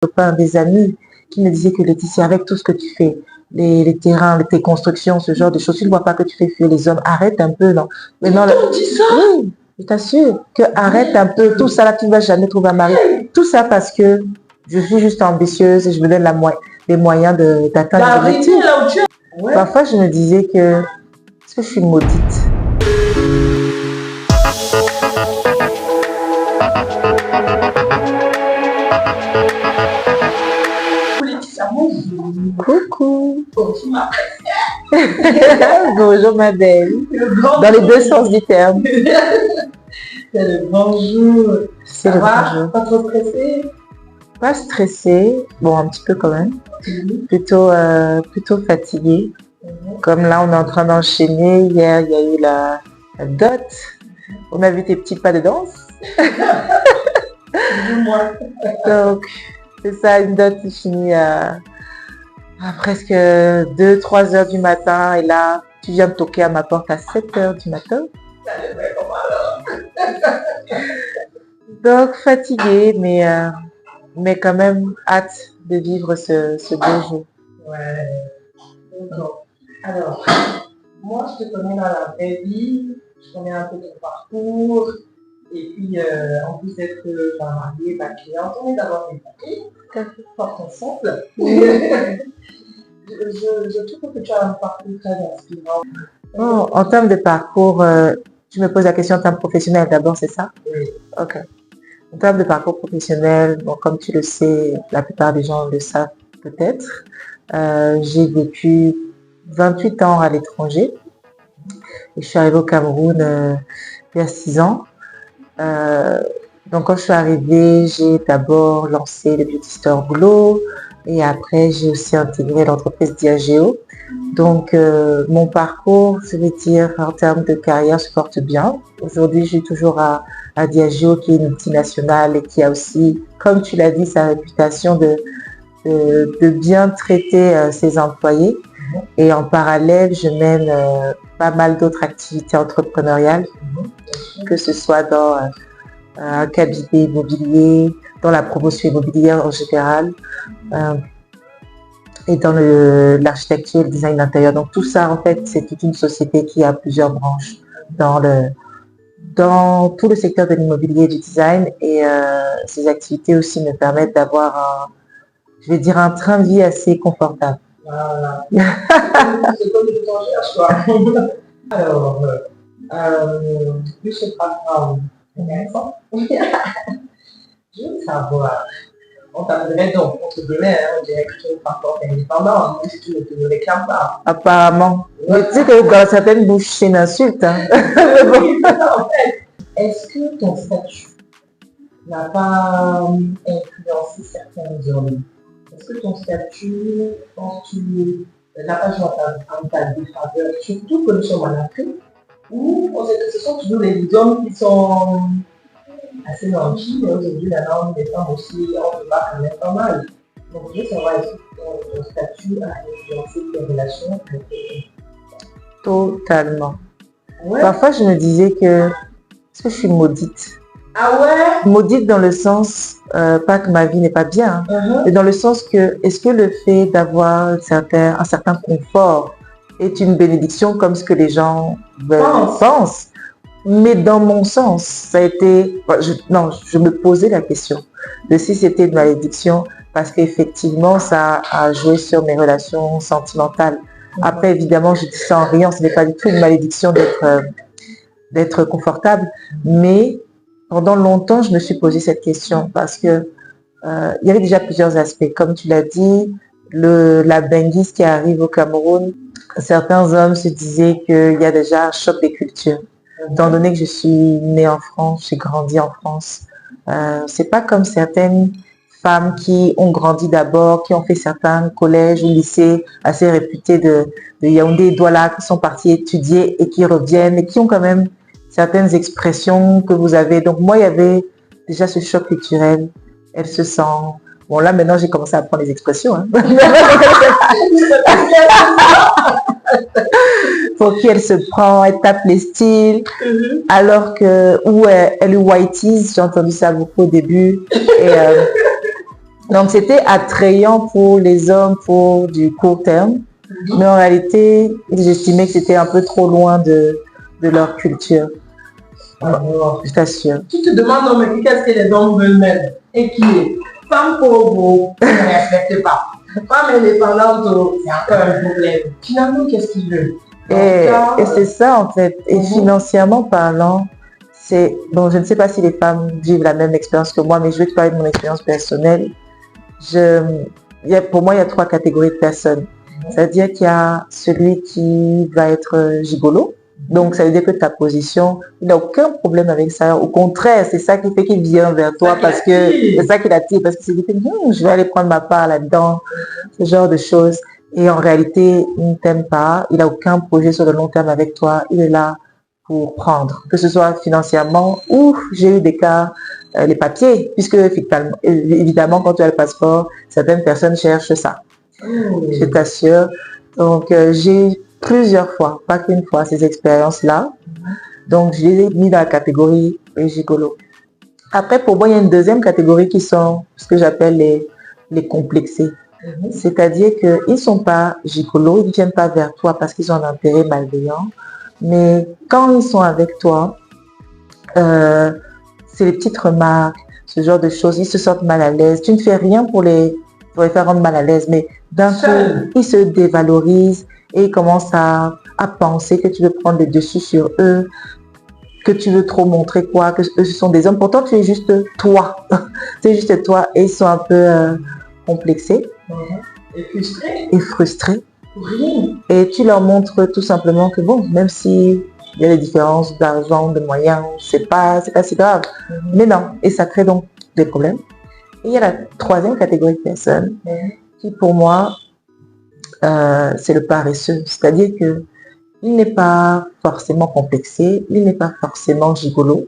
copains, des amis qui me disaient que Laetitia, avec tout ce que tu fais, les terrains, tes constructions, ce genre de choses, tu ne vois pas que tu fais fuir les hommes. Arrête un peu, non. Maintenant, dis ça? oui, je t'assure que arrête un peu tout ça là, tu ne vas jamais trouver un mari. Tout ça parce que je suis juste ambitieuse et je me donne les moyens d'atteindre l'objectif. Ouais. Parfois, je me disais que est-ce que je suis maudite? Coucou. Bonjour ma belle. Dans les deux sens du terme. C'est le bonjour. C'est le bonjour. Pas trop stressé? Pas stressé. Bon, un petit peu quand même. Plutôt fatiguée. Comme là, on est en train d'enchaîner. Hier, il y a eu la dot. On a vu tes petits pas de danse. Donc, c'est ça, une dot qui finit à presque 2-3 heures du matin. Et là, tu viens de toquer à ma porte à 7 heures du matin. Donc, fatiguée, mais quand même hâte de vivre ce beau jour. Ouais. Donc, alors, moi, je te connais dans la vraie vie, je connais un peu ton parcours, et puis, en plus d'être mariée, ma cliente, on est d'abord des papiers, fort ensemble. Je trouve que tu as un parcours très inspirant. Oh, en termes de parcours, tu me poses la question en termes professionnels d'abord, c'est ça? Oui. Ok. En termes de parcours professionnel, bon, comme tu le sais, la plupart des gens le savent peut-être, j'ai vécu 28 ans à l'étranger. Et je suis arrivée au Cameroun il y a 6 ans. Donc quand je suis arrivée, j'ai d'abord lancé le Beauty Store Glow et après j'ai aussi intégré l'entreprise Diageo. Donc mon parcours, je vais dire en termes de carrière, se porte bien. Aujourd'hui, je suis toujours à Diageo qui est une multinationale et qui a aussi, comme tu l'as dit, sa réputation de bien traiter ses employés. Et en parallèle, je mène pas mal d'autres activités entrepreneuriales, que ce soit dans un cabinet immobilier, dans la promotion immobilière en général, et dans l'architecture et le design d'intérieur. Donc tout ça, en fait, c'est toute une société qui a plusieurs branches dans tout le secteur de l'immobilier et du design. Et ces activités aussi me permettent d'avoir je vais dire, un train de vie assez confortable. Voilà. C'est comme je t'en cherche, quoi. Alors, plus ce background intéressant, je veux savoir, on t'appellerait donc, on te dirait, on dirait que tu es pas encore indépendant, même si tu ne te réclames pas. Apparemment. Mais tu sais que dans certaines bouches, c'est une insulte. Hein. Oui, en fait, est-ce que ton statut n'a pas influencé certains hommes? Est-ce que ton statut, penses-tu, n'a pas joué en ta défaveur, surtout que nous sommes en Afrique, où on sait que ce sont toujours les hommes qui sont assez gentils, mais aujourd'hui, maintenant, les femmes aussi, on se bat quand même pas mal. Donc, je veux savoir, est-ce que ton statut a influencé tes relations avec les hommes? Totalement. Ouais. Parfois, je me disais que, est-ce que je suis maudite? Ah ouais? Maudite dans le sens, pas que ma vie n'est pas bien, hein, mais dans le sens que, est-ce que le fait d'avoir un certain confort est une bénédiction comme ce que les gens pensent? Mais dans mon sens, ça a été... je me posais la question de si c'était une malédiction parce qu'effectivement, ça a joué sur mes relations sentimentales. Après, évidemment, je dis ça en riant, ce n'est pas du tout une malédiction d'être confortable, mais pendant longtemps, je me suis posé cette question parce que il y avait déjà plusieurs aspects. Comme tu l'as dit, la benguise qui arrive au Cameroun, certains hommes se disaient qu'il y a déjà un choc des cultures. Étant donné que je suis née en France, j'ai grandi en France, c'est pas comme certaines femmes qui ont grandi d'abord, qui ont fait certains collèges ou lycées assez réputés de Yaoundé et Douala, qui sont partis étudier et qui reviennent et qui ont quand même certaines expressions que vous avez. Donc moi, il y avait déjà ce choc culturel. Elle se sent... Bon, là, maintenant, j'ai commencé à apprendre les expressions. Hein. Pour qui elle se prend, elle tape les styles. Alors que, ou elle whiteise, j'ai entendu ça beaucoup au début. Donc, c'était attrayant pour les hommes pour du court terme. Mais en réalité, ils estimaient que c'était un peu trop loin de leur culture. Je t'assure. Tu te demandes, non, mais qu'est-ce que les hommes veulent même? Et qui est femme pauvre, ne respecte pas. Femme indépendante, c'est encore un problème. Finalement, qu'est-ce qu'ils veulent? Et c'est ça, en fait. Et financièrement parlant, c'est... Bon, je ne sais pas si les femmes vivent la même expérience que moi, mais je vais te parler de mon expérience personnelle. Pour moi, il y a 3 catégories de personnes. C'est-à-dire qu'il y a celui qui va être gigolo. Donc, ça veut dire que ta position, il n'a aucun problème avec ça. Au contraire, c'est ça qui fait qu'il vient vers toi parce que c'est ça qui l'attire. Parce que c'est dit, je vais aller prendre ma part là-dedans, ce genre de choses. Et en réalité, il ne t'aime pas. Il n'a aucun projet sur le long terme avec toi. Il est là pour prendre, que ce soit financièrement ou j'ai eu des cas, les papiers, puisque évidemment, quand tu as le passeport, certaines personnes cherchent ça. Je t'assure. Donc, j'ai plusieurs fois, pas qu'une fois, ces expériences-là. Donc, je les ai mis dans la catégorie gigolo. Après, pour moi, il y a une deuxième catégorie qui sont ce que j'appelle les complexés. C'est-à-dire qu'ils ne sont pas gigolos, ils ne viennent pas vers toi parce qu'ils ont un intérêt malveillant. Mais quand ils sont avec toi, c'est les petites remarques, ce genre de choses, ils se sentent mal à l'aise. Tu ne fais rien pour les faire rendre mal à l'aise, mais d'un coup, ils se dévalorisent et ils commencent à penser que tu veux prendre le dessus sur eux, que tu veux trop montrer quoi, que eux ce sont des hommes. Pourtant, tu es juste toi. Tu es juste toi et ils sont un peu complexés. Et frustrés. Rien. Et tu leur montres tout simplement que bon, même si il y a des différences d'argent, de moyens, c'est pas si grave. Mais non, et ça crée donc des problèmes. Et il y a la troisième catégorie de personnes qui, pour moi, c'est le paresseux. C'est-à-dire que il n'est pas forcément complexé, il n'est pas forcément gigolo,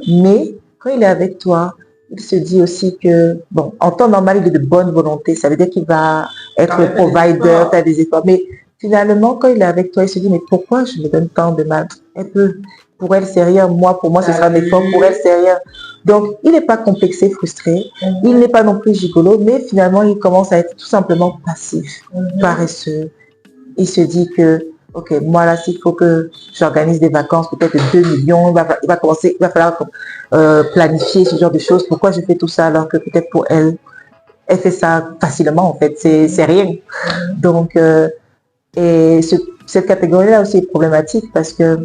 mais quand il est avec toi, il se dit aussi que, bon, en temps normal, il est de bonne volonté. Ça veut dire qu'il va être le provider, faire des efforts. Mais finalement, quand il est avec toi, il se dit, mais pourquoi je me donne tant de mal? Pour elle, c'est rien. Moi, pour moi, ce sera un effort. Pour elle, c'est rien. Donc, il n'est pas complexé, frustré. Il n'est pas non plus gigolo, mais finalement, il commence à être tout simplement passif, paresseux. Il se dit que, ok, moi là, s'il faut que j'organise des vacances, peut-être de 2 millions, il va falloir planifier ce genre de choses. Pourquoi je fais tout ça alors que peut-être pour elle, elle fait ça facilement en fait, c'est rien. Donc, cette catégorie-là aussi est problématique parce que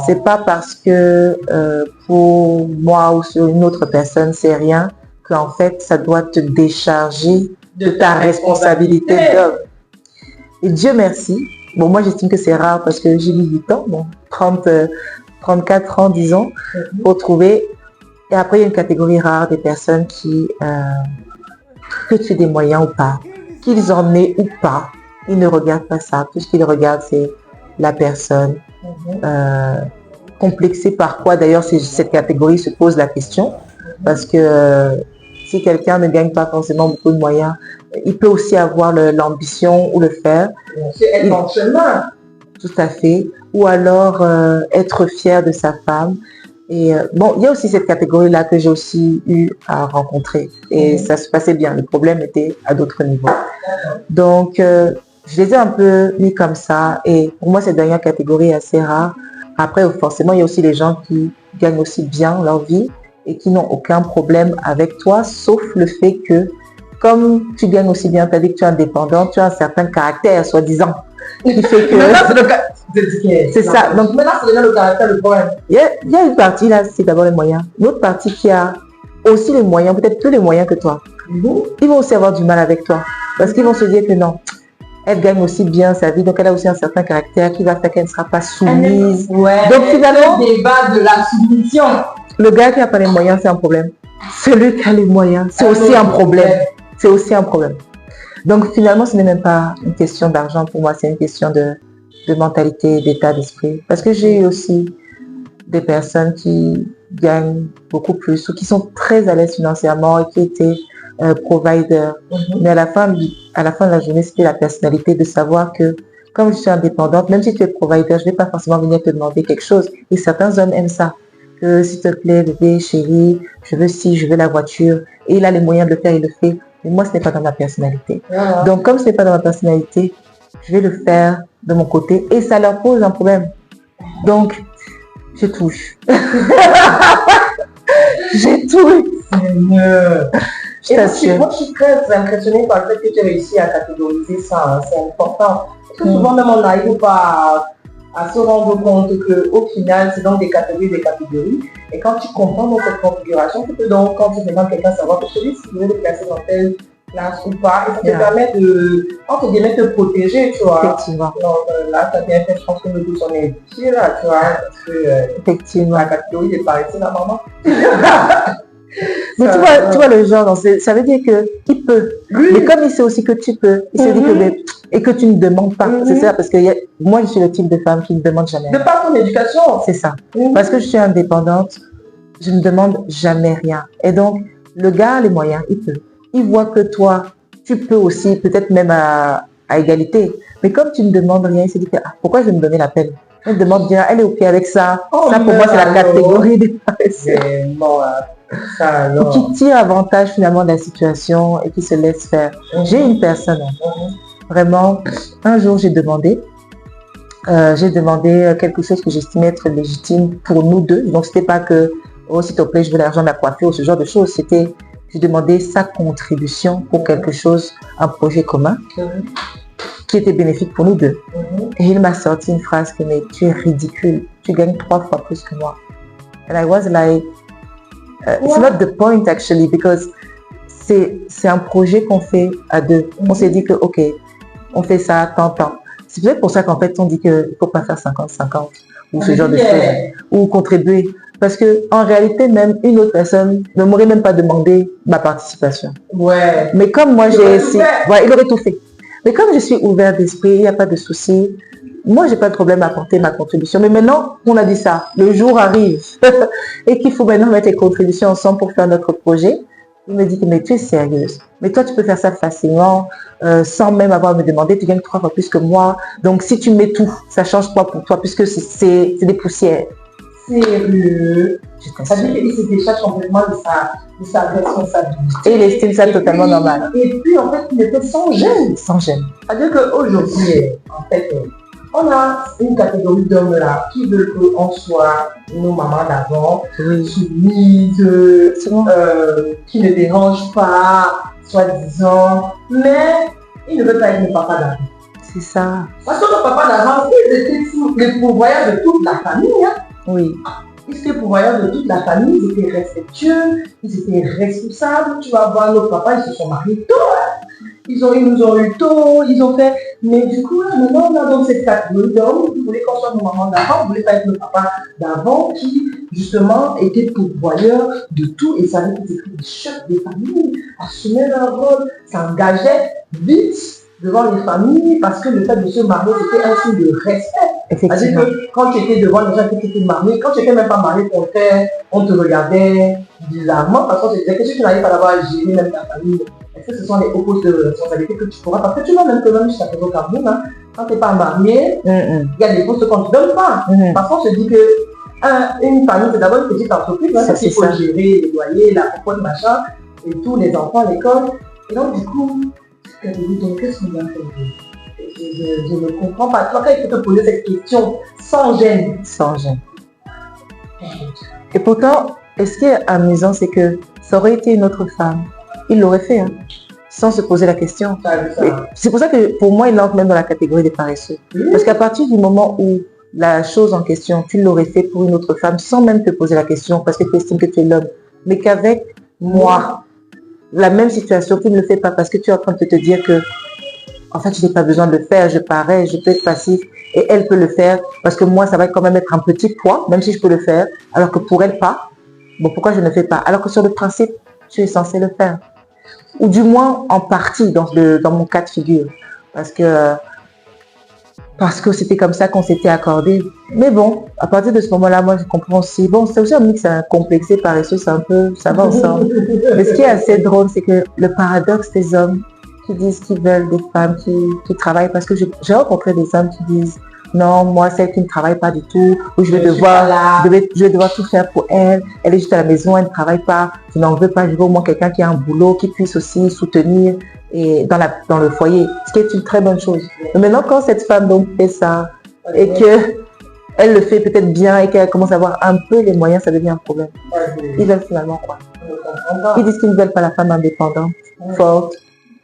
c'est pas parce que pour moi ou sur une autre personne, c'est rien, qu'en fait, ça doit te décharger de ta responsabilité d'homme. Et Dieu merci. Bon, moi, j'estime que c'est rare parce que j'ai mis 8 ans, bon, 34 ans, disons, pour trouver. Et après, il y a une catégorie rare des personnes qui, que tu aies des moyens ou pas, qu'ils en aient ou pas, ils ne regardent pas ça. Tout ce qu'ils regardent, c'est la personne. Complexée par quoi, d'ailleurs, cette catégorie se pose la question. Parce que si quelqu'un ne gagne pas forcément beaucoup de moyens, il peut aussi avoir l'ambition ou le faire. C'est éventuellement. Tout à fait. Ou alors être fier de sa femme. Et bon, il y a aussi cette catégorie-là que j'ai aussi eu à rencontrer. Et ça se passait bien. Le problème était à d'autres niveaux. Donc, je les ai un peu mis comme ça. Et pour moi, cette dernière catégorie est assez rare. Après, forcément, il y a aussi les gens qui gagnent aussi bien leur vie et qui n'ont aucun problème avec toi, sauf le fait que, comme tu gagnes aussi bien ta vie, que tu es indépendant, tu as un certain caractère, soi-disant, qui fait que... c'est ça. Donc, maintenant, c'est déjà le caractère, le problème. Il y a une partie là, c'est d'abord les moyens. Une autre partie qui a aussi les moyens, peut-être plus les moyens que toi. Ils vont aussi avoir du mal avec toi. Parce qu'ils vont se dire que non, elle gagne aussi bien sa vie, donc elle a aussi un certain caractère qui va faire qu'elle ne sera pas soumise. Donc finalement, le débat de la soumission. Le gars qui n'a pas les moyens, c'est un problème. Celui qui a les moyens, c'est aussi un problème. C'est aussi un problème. Donc finalement, ce n'est même pas une question d'argent pour moi, c'est une question de mentalité, d'état d'esprit. Parce que j'ai eu aussi des personnes qui gagnent beaucoup plus ou qui sont très à l'aise financièrement et qui étaient provider. Mais à la fin de la journée, c'était la personnalité de savoir que comme je suis indépendante, même si tu es provider, je ne vais pas forcément venir te demander quelque chose. Et certains hommes aiment ça. Que s'il te plaît, bébé, chérie, je veux ci, je veux la voiture. Et il a les moyens de le faire, il le fait. Mais moi, ce n'est pas dans ma personnalité. Voilà. Donc, comme ce n'est pas dans ma personnalité, je vais le faire de mon côté et ça leur pose un problème. Donc, je touche. Je touche. Je t'assure. Moi, je suis très impressionnée par le fait que tu as réussi à catégoriser ça. Hein. C'est important. Parce que souvent, même on n'arrive pas à se rendre compte qu'au final, c'est donc des catégories. Et quand tu comprends dans cette configuration, tu peux donc, quand tu demandes quelqu'un savoir que celui-ci, tu veux le placer dans telle classe ou pas, et ça te permet de, entre guillemets, te protéger, tu vois. Effectivement. Donc là, ça bien fait, je pense que nous tous, on est petits, là, tu vois, parce que effectivement. La catégorie est par ici, la maman. Mais tu vois le genre, donc ça veut dire qu'il peut. Oui. Mais comme il sait aussi que tu peux, il se dit que et que tu ne demandes pas. C'est ça, parce que moi, je suis le type de femme qui ne demande jamais. De par ton éducation. C'est ça. Parce que je suis indépendante, je ne demande jamais rien. Et donc, le gars a les moyens, il peut. Il voit que toi, tu peux aussi, peut-être même à égalité. Mais comme tu ne demandes rien, il se dit que pourquoi je vais me donner la peine? Il me demande bien, elle est OK avec ça. Ça, pour moi, c'est la catégorie des paresseux. Qui tire avantage finalement de la situation et qui se laisse faire. J'ai une personne, vraiment, un jour j'ai demandé quelque chose que j'estimais être légitime pour nous deux. Donc c'était pas que, oh s'il te plaît, je veux l'argent de la coiffure ou ce genre de choses. C'était, j'ai demandé sa contribution pour quelque chose, un projet commun qui était bénéfique pour nous deux. Et il m'a sorti une phrase que, mais tu es ridicule, tu gagnes 3 fois plus que moi. And I was like, it's not the point actually, because c'est un projet qu'on fait à deux. On s'est dit que, ok, on fait ça tant. C'est peut-être pour ça qu'en fait, on dit qu'il ne faut pas faire 50-50 ou ce genre de choses, ou contribuer. Parce que en réalité, même une autre personne ne m'aurait même pas demandé ma participation. Ouais. Mais comme moi, il aurait tout fait. Mais comme je suis ouvert d'esprit, il n'y a pas de souci. Moi, j'ai pas de problème à apporter ma contribution. Mais maintenant, on a dit ça. Le jour arrive et qu'il faut maintenant mettre les contributions ensemble pour faire notre projet. Il me dit que mais tu es sérieuse. Mais toi, tu peux faire ça facilement, sans même avoir à me demander. Tu gagnes 3 fois plus que moi. Donc, si tu mets tout, ça change quoi pour toi puisque c'est des poussières. Sérieux. Ça veut dire qu'il se décharge complètement de sa responsabilité. Et il estime ça totalement normal. Et puis, en fait, il était sans gêne. Sans gêne. C'est-à-dire qu'aujourd'hui, en fait, on a une catégorie d'hommes là qui veulent qu'on soit nos mamans d'avant, soumises, qui ne dérangent pas, soi-disant, mais ils ne veulent pas être nos papas d'avant. C'est ça. Parce que nos papas d'avant, ils étaient les pourvoyeurs de toute la famille. Hein. Oui. Ils étaient pourvoyeurs de toute la famille, ils étaient respectueux, ils étaient responsables. Tu vas voir nos papas, ils se sont mariés tôt. Hein. Ils nous ont eu tôt, ils ont fait. Mais du coup, là, maintenant, on a donc cette catégorie d'hommes qui voulaient qu'on soit nos mamans d'avant, on ne voulait pas être nos papas d'avant, qui, justement, étaient pourvoyeurs de tout et savaient qu'ils étaient les chefs des familles, assumaient leur rôle, s'engageaient vite devant les familles parce que le fait de se marier, c'était un signe de respect. C'est-à-dire que quand tu étais devant les gens qui étaient mariés, quand tu n'étais même pas marié, on te regardait bizarrement parce qu'on se disait que si tu n'arrives pas d'avoir géré même ta famille, est-ce que ce sont les opposés de responsabilité que tu pourras? Parce que tu vois même que même jusqu'à présent au Cameroun, hein, quand tu n'es pas marié, il y a des postes qu'on ne te donne pas. Parce qu'on se dit que une famille, c'est d'abord une petite entreprise, hein, parce qu'il faut gérer les loyers, la compote, machin, et tous les enfants à l'école. Et donc du coup, qu'est-ce qu'on va faire? Je ne comprends pas. Toi, quand il faut te poser cette question sans gêne. Sans gêne. Et pourtant, ce qui est amusant, c'est que ça aurait été une autre femme. Il l'aurait fait, hein, sans se poser la question. C'est pour ça que pour moi, il entre même dans la catégorie des paresseux. Parce qu'à partir du moment où la chose en question, tu l'aurais fait pour une autre femme sans même te poser la question parce que tu estimes que tu es l'homme. Mais qu'avec moi, la même situation, tu ne le fais pas parce que tu es en train de te dire que en fait, je n'ai pas besoin de le faire, je parais, je peux être passif et elle peut le faire parce que moi, ça va quand même être un petit poids, même si je peux le faire, alors que pour elle, pas. Bon, pourquoi je ne le fais pas? Alors que sur le principe, tu es censé le faire. Ou du moins en partie dans mon cas de figure. Parce que c'était comme ça qu'on s'était accordé. Mais bon, à partir de ce moment-là, moi je comprends aussi. Bon, c'est aussi un mix complexé, paresseux, c'est un peu, ça va ensemble. Mais ce qui est assez drôle, c'est que le paradoxe des hommes qui disent qu'ils veulent des femmes qui travaillent, parce que j'ai rencontré des hommes qui disent non, moi, celle qui ne travaille pas du tout, ou je vais Je suis pas là. devoir tout faire pour elle. Elle est juste à la maison, elle ne travaille pas. Je n'en veux pas. Je veux au moins quelqu'un qui a un boulot, qui puisse aussi soutenir et dans le foyer, ce qui est une très bonne chose. Mais maintenant, quand cette femme donc fait ça et que elle le fait peut-être bien et qu'elle commence à avoir un peu les moyens, ça devient un problème. Ils veulent finalement quoi? Ils disent qu'ils ne veulent pas la femme indépendante, forte,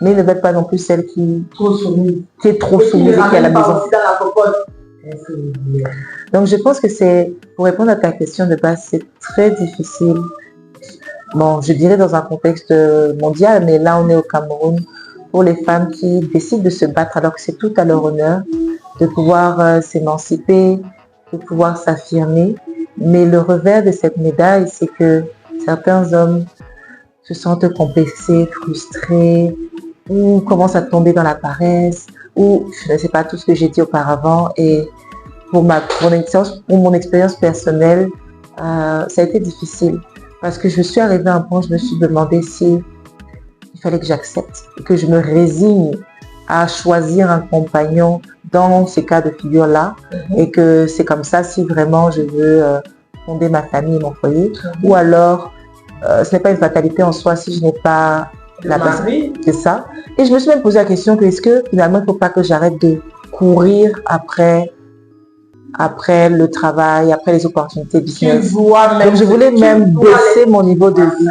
mais ils ne veulent pas non plus celle qui est trop soumise et qui est à la maison. Donc je pense que c'est, pour répondre à ta question de base, c'est très difficile. Bon, je dirais dans un contexte mondial, mais là on est au Cameroun, pour les femmes qui décident de se battre alors que c'est tout à leur honneur, de pouvoir s'émanciper, de pouvoir s'affirmer. Mais le revers de cette médaille, c'est que certains hommes se sentent complexés, frustrés, ou commencent à tomber dans la paresse, ou je ne sais pas tout ce que j'ai dit auparavant. Et pour mon expérience personnelle, ça a été difficile parce que je suis arrivée à un point où je me suis demandé si il fallait que j'accepte et que je me résigne à choisir un compagnon dans ces cas de figure-là et que c'est comme ça si vraiment je veux fonder ma famille et mon foyer, ou alors ce n'est pas une fatalité en soi si je n'ai pas la personne. C'est ça. Et je me suis même posé la question que est-ce que finalement il ne faut pas que j'arrête de courir après le travail, après les opportunités business. Donc je voulais même baisser mon niveau de vie.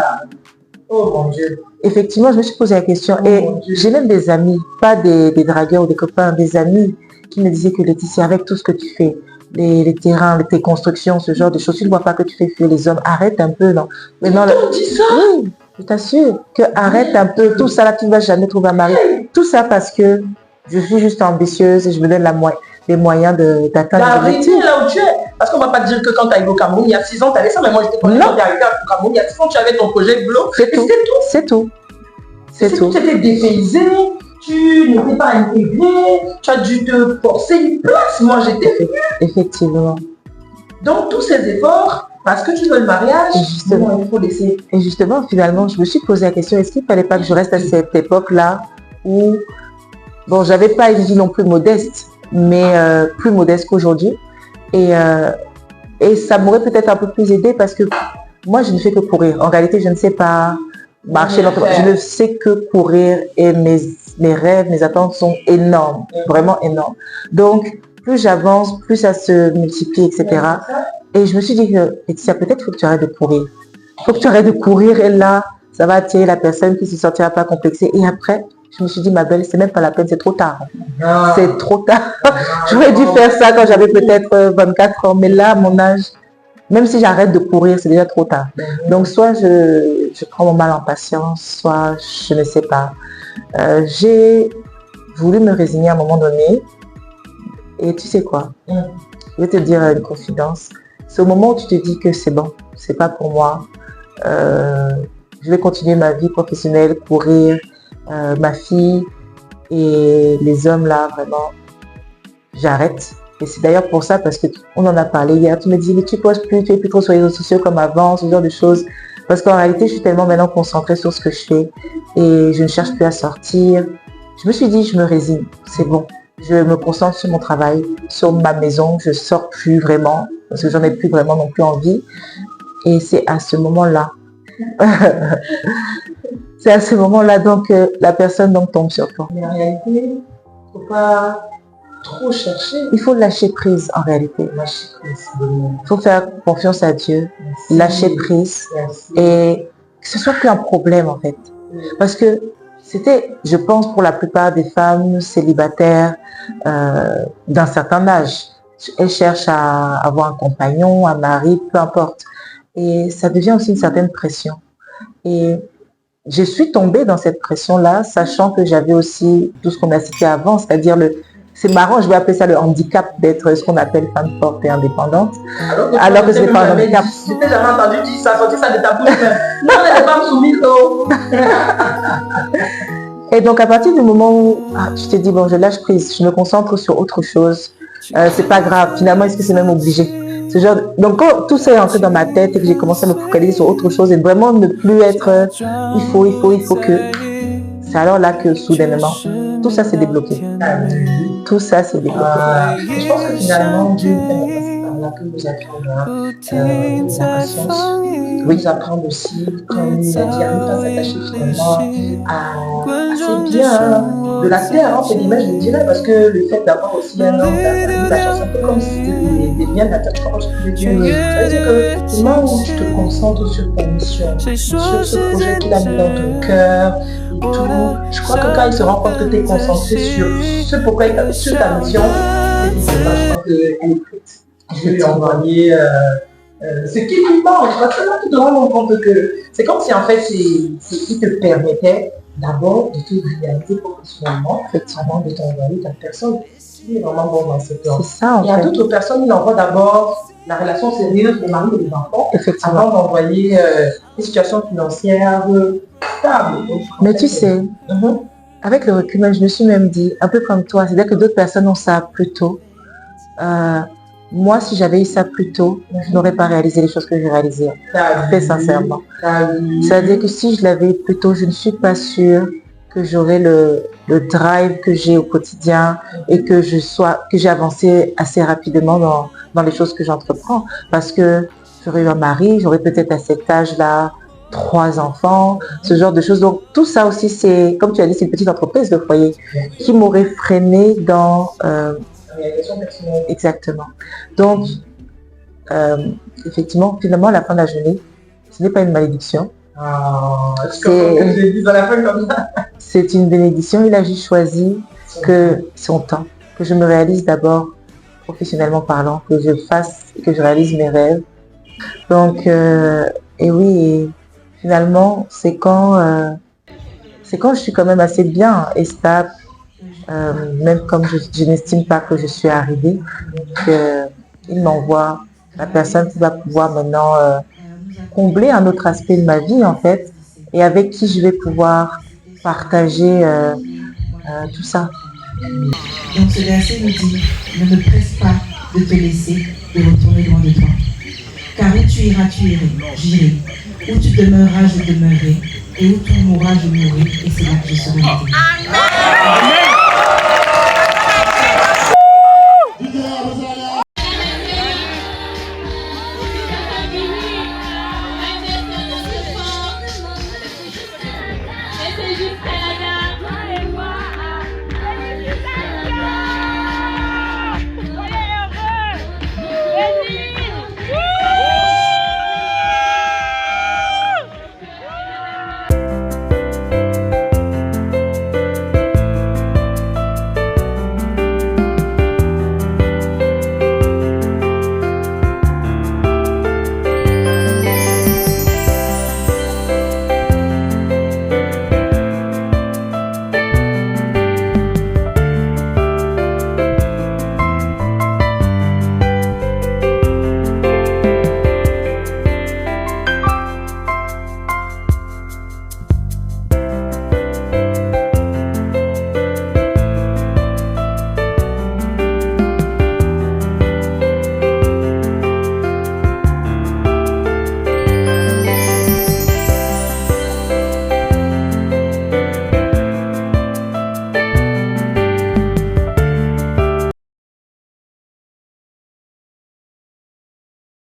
Oh mon Dieu. Effectivement, je me suis posé la question et j'ai même des amis, pas des dragueurs ou des copains, des amis qui me disaient que Laetitia, avec tout ce que tu fais, les terrains, tes constructions, ce genre de choses, tu ne vois pas que tu fais fuir les hommes. Arrête un peu, non. Maintenant, dis ça. Oui, je t'assure que arrête un peu tout ça là, tu ne vas jamais trouver un mari. Tout ça parce que je suis juste ambitieuse et je me donne les moyens d'atteindre l'objectif. Là où tu es. Parce qu'on ne va pas dire que quand tu es arrivé au Cameroun, il y a 6 ans, tu avais ça, mais moi j'étais quand tu es arrivé au Cameroun, il y a 6 ans, tu avais ton projet Glow. C'est tout. C'est tout. C'est tout. Tu étais dépaysé, tu n'étais pas intégré, tu as dû te forcer une place. Moi j'étais venue. Effectivement. Donc tous ces efforts, parce que tu veux le mariage, justement, il faut laisser. Et justement, finalement, je me suis posé la question, est-ce qu'il ne fallait pas que je reste à cette époque-là où, bon, j'avais pas une vie non plus modeste, mais plus modeste qu'aujourd'hui. Et ça m'aurait peut-être un peu plus aidé parce que moi, je ne fais que courir. En réalité, je ne sais pas marcher. Je ne sais que courir et mes rêves, mes attentes sont énormes, vraiment énormes. Donc, plus j'avance, plus ça se multiplie, etc. Et je me suis dit que Laetitia, peut-être il faut que tu arrêtes de courir. Il faut que tu arrêtes de courir et là, ça va attirer la personne qui ne se sentira pas complexée. Et après, je me suis dit, ma belle, c'est même pas la peine, c'est trop tard. C'est trop tard. J'aurais dû faire ça quand j'avais peut-être 24 ans. Mais là, à mon âge, même si j'arrête de courir, c'est déjà trop tard. Donc, soit je prends mon mal en patience, soit je ne sais pas. J'ai voulu me résigner à un moment donné. Et tu sais quoi? Je vais te dire une confidence. C'est au moment où tu te dis que c'est bon, c'est pas pour moi. Je vais continuer ma vie professionnelle, courir, ma fille et les hommes là, vraiment, j'arrête. Et c'est d'ailleurs pour ça, parce qu'on en a parlé hier, tu me dis, mais tu postes plus, tu es plus trop sur les réseaux sociaux comme avant, ce genre de choses. Parce qu'en réalité, je suis tellement maintenant concentrée sur ce que je fais et je ne cherche plus à sortir. Je me suis dit, je me résigne, c'est bon. Je me concentre sur mon travail, sur ma maison, je sors plus vraiment, parce que j'en ai plus vraiment non plus envie. Et c'est à ce moment-là, c'est à ce moment-là donc que la personne donc tombe sur toi. Mais en réalité, il ne faut pas trop chercher. Il faut lâcher prise en réalité. Lâcher prise. Il faut faire confiance à Dieu, lâcher prise et que ce soit plus un problème en fait. Parce que c'était, je pense, pour la plupart des femmes célibataires d'un certain âge. Elles cherchent à avoir un compagnon, un mari, peu importe. Et ça devient aussi une certaine pression. Et je suis tombée dans cette pression-là, sachant que j'avais aussi tout ce qu'on a cité avant, c'est-à-dire c'est marrant, je vais appeler ça le handicap d'être ce qu'on appelle femme forte et indépendante. Alors que ce n'est pas un handicap. Je n'ai jamais entendu dire ça, sortir ça de ta bouche. Non, les femmes soumises. Et donc à partir du moment où tu te dis, bon, je lâche prise, je me concentre sur autre chose, c'est pas grave, finalement, est-ce que c'est même obligé? Donc quand tout ça est entré dans ma tête et que j'ai commencé à me focaliser sur autre chose et vraiment ne plus être il faut que, c'est alors là que soudainement tout ça c'est débloqué. Tout ça c'est débloqué. Je pense que finalement, Dieu nous apprendre la patience, nous apprendre aussi, comme il a dit, à ne pas s'attacher finalement à ces biens de la terre, entre guillemets, je dirais, parce que le fait d'avoir aussi un homme, la chance, un peu comme si c'était des biens de la terre, je pense que Dieu, ça veut dire que le moment où tu te concentres sur ta mission, sur ce projet qu'il a mis dans ton cœur, et tout, je crois que quand il se rend compte que tu es concentré sur ce pourquoi sur ta mission, c'est qu'il se passe, je crois qu'elle est prête. Je vais lui envoyer ce qui lui manque. Parce que là, tu te rends compte que c'est comme si en fait, il te permettait d'abord de te réaliser professionnellement avant de t'envoyer ta personne qui est vraiment bon dans cette heure. Il y a d'autres personnes qui envoient d'abord la relation sérieuse des maris et des enfants avant d'envoyer des situations financières stables. Donc, mais tu sais, avec le recul, je me suis même dit, un peu comme toi, c'est-à-dire que d'autres personnes ont ça plus tôt. Moi, si j'avais eu ça plus tôt, je n'aurais pas réalisé les choses que j'ai réalisées. Très sincèrement. C'est-à-dire que si je l'avais eu plus tôt, je ne suis pas sûre que j'aurais le drive que j'ai au quotidien et que j'ai avancé assez rapidement dans les choses que j'entreprends. Parce que j'aurais eu un mari, j'aurais peut-être à cet âge-là 3 enfants, ce genre de choses. Donc tout ça aussi, c'est, comme tu as dit, c'est une petite entreprise, le foyer, qui m'aurait freiné dans... Exactement. Donc, effectivement, finalement, à la fin de la journée, ce n'est pas une malédiction. C'est une bénédiction. Il a juste choisi que son temps, que je me réalise d'abord professionnellement parlant, que je réalise mes rêves. Donc, et oui, et finalement, c'est quand je suis quand même assez bien et stable. Même comme je n'estime pas que je suis arrivée, qu'il m'envoie la personne qui va pouvoir maintenant combler un autre aspect de ma vie en fait, et avec qui je vais pouvoir partager tout ça. Donc ce verset nous dit, ne me presse pas de te laisser, de retourner loin de toi. Car où tu iras, j'irai. Où tu demeureras, je demeurerai. Et où tu mourras, je mourrai. Et c'est là que je serai avec toi.